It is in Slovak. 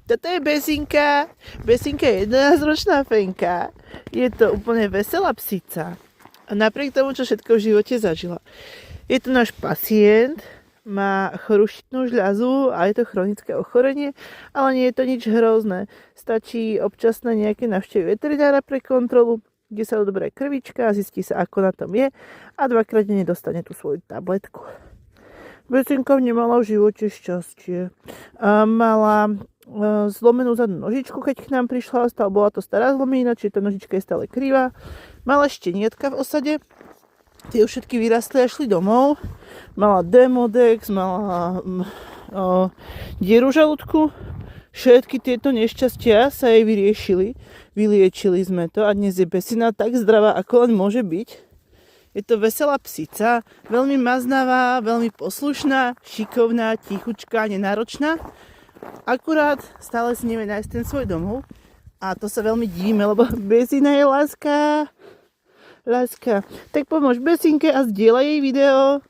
Toto je Besinka. Besinka je 11-ročná fenka. Je to úplne veselá psica. A napriek tomu, čo všetko v živote zažila. Je to náš pacient, má chorú štítnu žľazu a je to chronické ochorenie, ale nie je to nič hrozné. Stačí občasné nejaké návštevy veterinára pre kontrolu, kde sa odoberá krvička a zistí sa, ako na tom je a dvakrát denne dostane tú svoju tabletku. Besinka nemala v živote šťastie. Mala zlomenú zadnú nožičku, keď k nám prišla, bola to stará zlomenina, čiže tá nožička je stále krivá. Mala šteniatka v osade, tie už všetky vyrastli a šli domov. Mala demodex, mala dieru žalúdku. Všetky tieto nešťastia sa jej vyriešili. Vyliečili sme to a dnes je Besina tak zdravá, ako len môže byť. Je to veselá psica, veľmi maznavá, veľmi poslušná, šikovná, tichučká, nenáročná. Akurát stále si nevie nájsť ten svoj domov. A to sa veľmi divíme, lebo Besina je láska. Láska. Tak pomôž Besinke a zdieľaj jej video.